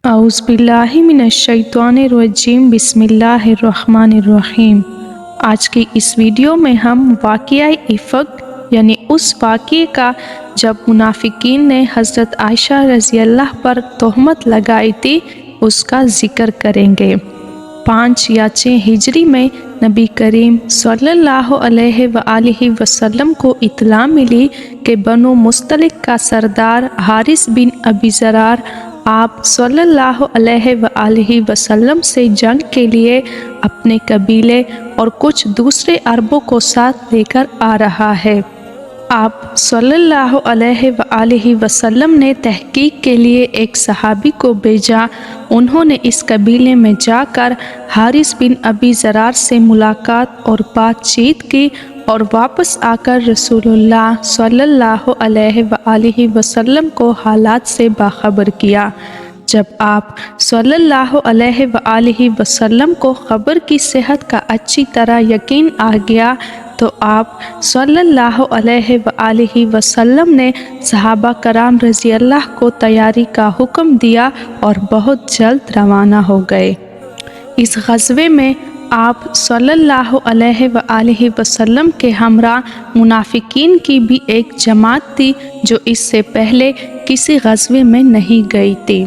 اعوذ باللہ من الشیطان الرجیم، بسم اللہ الرحمن الرحیم۔ آج کی اس ویڈیو میں ہم واقعہ افک یعنی اس واقعے کا جب منافقین نے حضرت عائشہ رضی اللہ پر تہمت لگائی تھی اس کا ذکر کریں گے۔ 5 یا 6 ہجری میں نبی کریم صلی اللہ علیہ وآلہ وسلم کو اطلاع ملی کہ بنو مستلق کا سردار حارث بن ابی ضرار آپ صلی اللہ علیہ وآلہ وسلم سے جنگ کے لیے اپنے قبیلے اور کچھ دوسرے عربوں کو ساتھ لے کر آ رہا ہے۔ آپ صلی اللہ علیہ وآلہ وسلم نے تحقیق کے لیے ایک صحابی کو بھیجا۔ انہوں نے اس قبیلے میں جا کر حارث بن ابی ضرار سے ملاقات اور بات چیت کی اور واپس آ کر رسول اللہ صلی اللہ علیہ وآلہ وسلم کو حالات سے باخبر کیا۔ جب آپ صلی اللہ علیہ وآلہ وسلم کو خبر کی صحت کا اچھی طرح یقین آ گیا تو آپ صلی اللہ علیہ وآلہ وسلم نے صحابہ کرام رضی اللہ کو تیاری کا حکم دیا اور بہت جلد روانہ ہو گئے۔ اس غزوے میں آپ صلی اللہ علیہ وآلہ وسلم کے ہمراہ منافقین کی بھی ایک جماعت تھی جو اس سے پہلے کسی غزوے میں نہیں گئی تھی۔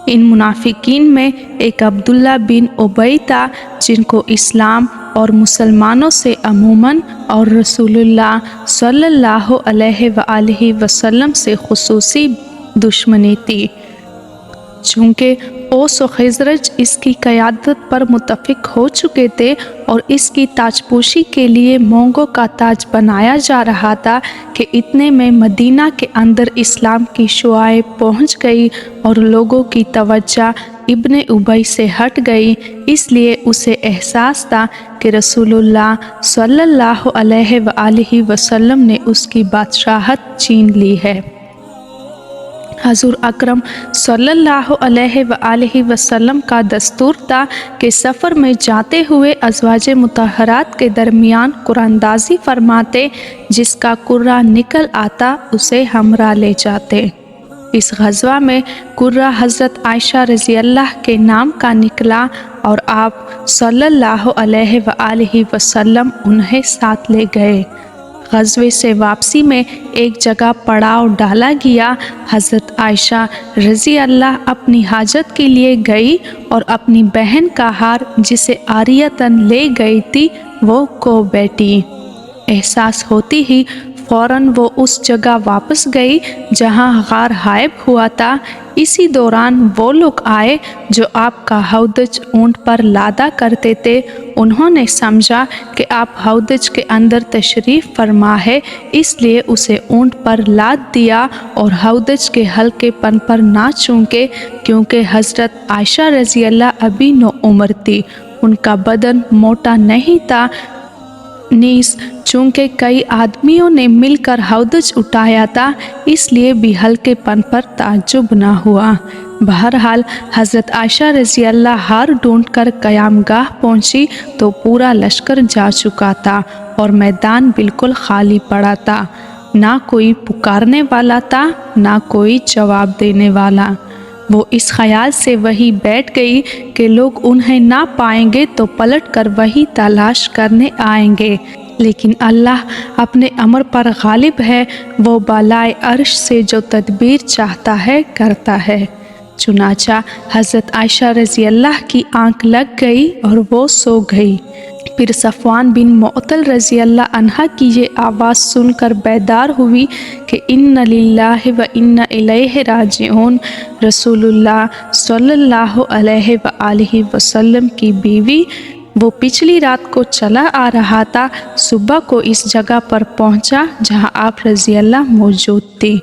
ان منافقین میں ایک عبداللہ بن ابی تھا جن کو اسلام اور مسلمانوں سے عموماً اور رسول اللہ صلی اللہ علیہ وآلہ وسلم سے خصوصی دشمنی تھی۔ چونکہ اوس و خزرج اس کی قیادت پر متفق ہو چکے تھے اور اس کی تاج پوشی کے لیے مونگوں کا تاج بنایا جا رہا تھا کہ اتنے میں مدینہ کے اندر اسلام کی شعاعیں پہنچ گئی اور لوگوں کی توجہ ابن ابی سے ہٹ گئی۔ اس لیے اسے احساس تھا کہ رسول اللہ صلی اللہ علیہ وآلہ وسلم نے اس کی بادشاہت چھین لی ہے۔ حضور اکرم صلی اللہ علیہ وآلہ وسلم کا دستور تھا کہ سفر میں جاتے ہوئے ازواج مطہرات کے درمیان قراندازی فرماتے، جس کا قرہ نکل آتا اسے ہمراہ لے جاتے۔ اس غزوہ میں قرہ حضرت عائشہ رضی اللہ کے نام کا نکلا اور آپ صلی اللہ علیہ وآلہ وسلم انہیں ساتھ لے گئے۔ غزوے سے واپسی میں ایک جگہ پڑاؤ ڈالا گیا۔ حضرت عائشہ رضی اللہ اپنی حاجت کے لیے گئی اور اپنی بہن کا ہار جسے عاریتاً لے گئی تھی وہ کھو بیٹھی۔ احساس ہوتی ہی فوراً وہ اس جگہ واپس گئی جہاں غار غائب ہوا تھا۔ اسی دوران وہ لوگ آئے جو آپ کا ہودج اونٹ پر لادا کرتے تھے۔ انہوں نے سمجھا کہ آپ ہودج کے اندر تشریف فرما ہے، اس لیے اسے اونٹ پر لاد دیا اور ہودج کے ہلکے پن پر نہ چونکے، کیونکہ حضرت عائشہ رضی اللہ ابھی نوعمر تھی، ان کا بدن موٹا نہیں تھا، نیز چونکہ کئی آدمیوں نے مل کر ہودج اٹھایا تھا اس لیے بھی ہلکے پن پر تعجب نہ ہوا۔ بہرحال حضرت عائشہ رضی اللہ ہار ڈھونڈ کر قیام گاہ پہنچی تو پورا لشکر جا چکا تھا اور میدان بالکل خالی پڑا تھا، نہ کوئی پکارنے والا تھا نہ کوئی جواب دینے والا۔ وہ اس خیال سے وہیں بیٹھ گئی کہ لوگ انہیں نہ پائیں گے تو پلٹ کر وہی تلاش کرنے آئیں گے، لیکن اللہ اپنے امر پر غالب ہے، وہ بالائے عرش سے جو تدبیر چاہتا ہے کرتا ہے۔ چنانچہ حضرت عائشہ رضی اللہ کی آنکھ لگ گئی اور وہ سو گئی۔ پھر صفوان بن معطل رضی اللہ عنہ کی یہ آواز سن کر بیدار ہوئی کہ اِنَّ لِلَّهِ وَإِنَّ إِلَيْهِ راجعون۔ رسول اللہ صلی اللہ علیہ وآلہ وسلم کی بیوی، وہ پچھلی رات کو چلا آ رہا تھا، صبح کو اس جگہ پر پہنچا جہاں آپ رضی اللہ موجود تھی۔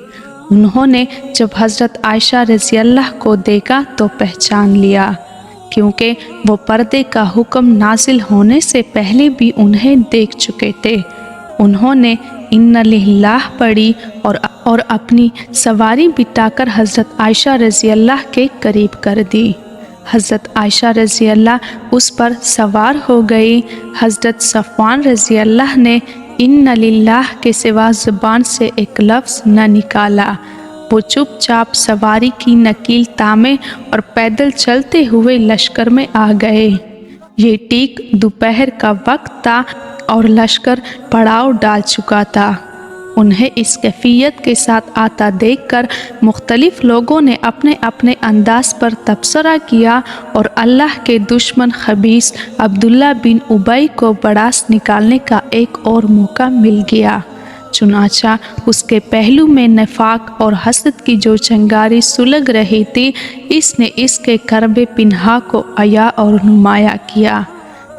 انہوں نے جب حضرت عائشہ رضی اللہ کو دیکھا تو پہچان لیا، کیونکہ وہ پردے کا حکم نازل ہونے سے پہلے بھی انہیں دیکھ چکے تھے۔ انہوں نے اِنَّ لِلَّهِ پڑھی اور اپنی سواری بٹھا کر حضرت عائشہ رضی اللہ کے قریب کر دی۔ حضرت عائشہ رضی اللہ اس پر سوار ہو گئی۔ حضرت صفوان رضی اللہ نے اِنَّ لِلَّهِ کے سوا زبان سے ایک لفظ نہ نکالا۔ وہ چپ چاپ سواری کی نکیل تامے اور پیدل چلتے ہوئے لشکر میں آ گئے۔ یہ ٹھیک دوپہر کا وقت تھا اور لشکر پڑاؤ ڈال چکا تھا۔ انہیں اس کیفیت کے ساتھ آتا دیکھ کر مختلف لوگوں نے اپنے اپنے انداز پر تبصرہ کیا اور اللہ کے دشمن خبیث عبداللہ بن ابی کو بڑاس نکالنے کا ایک اور موقع مل گیا۔ چنانچہ اس کے پہلو میں نفاق اور حسد کی جو چنگاری سلگ رہی تھی، اس نے اس کے کرب پنہا کو عیا اور نمایاں کیا،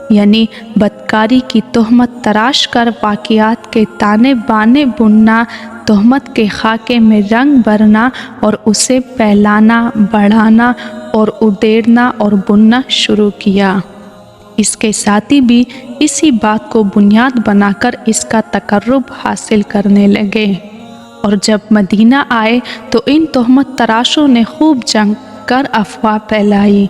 یعنی بدکاری کی تہمت تراش کر واقعات کے تانے بانے بننا، تہمت کے خاکے میں رنگ بھرنا اور اسے پھیلانا، بڑھانا اور ادیرنا اور بننا شروع کیا۔ اس کے ساتھی بھی اسی بات کو بنیاد بنا کر اس کا تقرب حاصل کرنے لگے، اور جب مدینہ آئے تو ان تہمت تراشوں نے خوب جنگ کر افواہ پھیلائی۔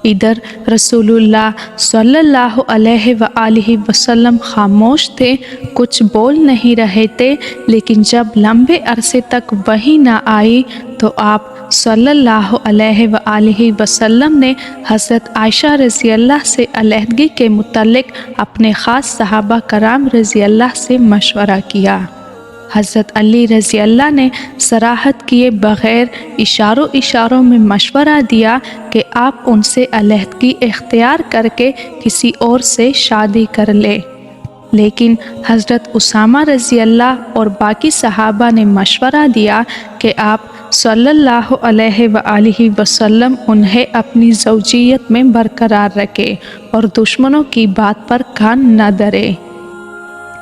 ادھر رسول اللہ صلی اللہ علیہ وآلہ وسلم خاموش تھے، کچھ بول نہیں رہے تھے، لیکن جب لمبے عرصے تک وحی نہ آئی تو آپ صلی اللہ علیہ وآلہ وسلم نے حضرت عائشہ رضی اللہ سے علیحدگی کے متعلق اپنے خاص صحابہ کرام رضی اللہ سے مشورہ کیا۔ حضرت علی رضی اللہ نے صراحت کیے بغیر اشاروں میں مشورہ دیا کہ آپ ان سے علیحدگی اختیار کر کے کسی اور سے شادی کر لے، لیکن حضرت اسامہ رضی اللہ اور باقی صحابہ نے مشورہ دیا کہ آپ صلی اللہ علیہ وآلہ وسلم انہیں اپنی زوجیت میں برقرار رکھے اور دشمنوں کی بات پر کان نہ دھرے۔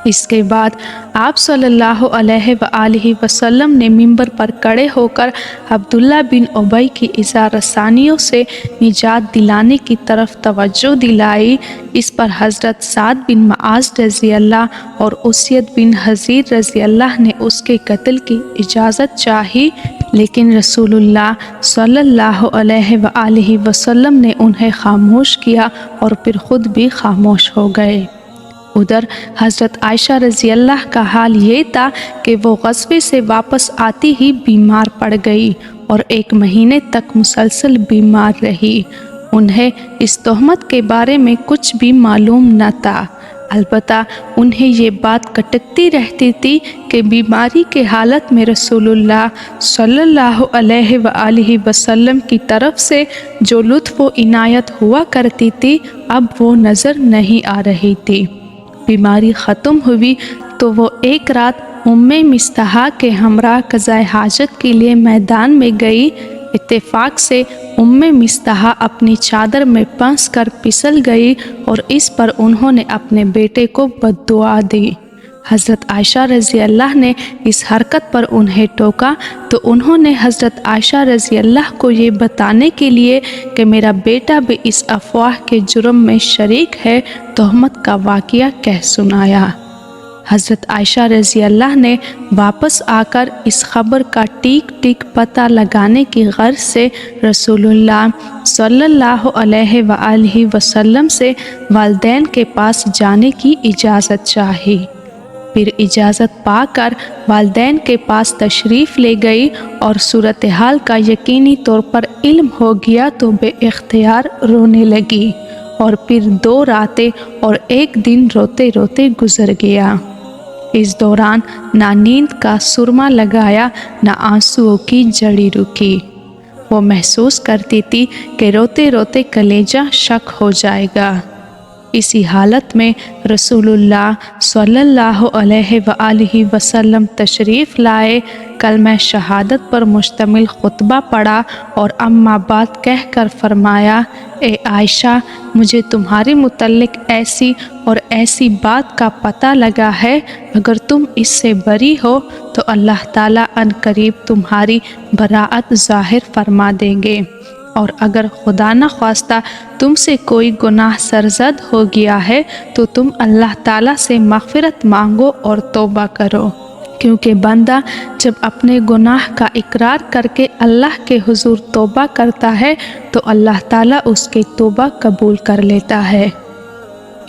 اس کے بعد آپ صلی اللہ علیہ وآلہ وسلم نے منبر پر کھڑے ہو کر عبداللہ بن ابی کی اظہار رسانیوں سے نجات دلانے کی طرف توجہ دلائی۔ اس پر حضرت سعد بن معاذ رضی اللہ اور اسید بن حضیر رضی اللہ نے اس کے قتل کی اجازت چاہی، لیکن رسول اللہ صلی اللہ علیہ وآلہ وسلم نے انہیں خاموش کیا اور پھر خود بھی خاموش ہو گئے۔ ادھر حضرت عائشہ رضی اللہ کا حال یہ تھا کہ وہ غزوے سے واپس آتی ہی بیمار پڑ گئی اور 1 مہینے تک مسلسل بیمار رہی۔ انہیں اس تہمت کے بارے میں کچھ بھی معلوم نہ تھا، البتہ انہیں یہ بات کھٹکتی رہتی تھی کہ بیماری کے حالت میں رسول اللہ صلی اللہ علیہ وآلہ وسلم کی طرف سے جو لطف و عنایت ہوا کرتی تھی اب وہ نظر نہیں آ رہی تھی۔ بیماری ختم ہوئی تو وہ ایک رات مصطح کے ہمراہ قضاء حاجت کے لیے میدان میں گئی۔ اتفاق سے مصطح اپنی چادر میں پھنس کر پھسل گئی اور اس پر انہوں نے اپنے بیٹے کو بد دعا دی۔ حضرت عائشہ رضی اللہ نے اس حرکت پر انہیں ٹوکا تو انہوں نے حضرت عائشہ رضی اللہ کو یہ بتانے کے لیے کہ میرا بیٹا بھی اس افواہ کے جرم میں شریک ہے، تہمت کا واقعہ کہہ سنایا۔ حضرت عائشہ رضی اللہ نے واپس آ کر اس خبر کا ٹیک ٹیک پتہ لگانے کی غرض سے رسول اللہ صلی اللہ علیہ وآلہ وسلم سے والدین کے پاس جانے کی اجازت چاہی۔ پھر اجازت پا کر والدین کے پاس تشریف لے گئی اور صورتحال کا یقینی طور پر علم ہو گیا تو بے اختیار رونے لگی، اور پھر 2 راتیں اور 1 دن روتے روتے گزر گیا۔ اس دوران نہ نیند کا سرما لگایا، نہ آنسوؤں کی جڑی رکی۔ وہ محسوس کرتی تھی کہ روتے روتے کلیجہ شک ہو جائے گا۔ اسی حالت میں رسول اللہ صلی اللہ علیہ وآلہ وسلم تشریف لائے، کلمہ شہادت پر مشتمل خطبہ پڑھا اور اما بعد کہہ کر فرمایا: اے عائشہ، مجھے تمہارے متعلق ایسی اور ایسی بات کا پتہ لگا ہے، اگر تم اس سے بری ہو تو اللہ تعالیٰ عنْ قریب تمہاری براءت ظاہر فرما دیں گے، اور اگر خدا نخواستہ تم سے کوئی گناہ سرزد ہو گیا ہے تو تم اللہ تعالیٰ سے مغفرت مانگو اور توبہ کرو، کیونکہ بندہ جب اپنے گناہ کا اقرار کر کے اللہ کے حضور توبہ کرتا ہے تو اللہ تعالیٰ اس کی توبہ قبول کر لیتا ہے۔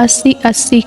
80-80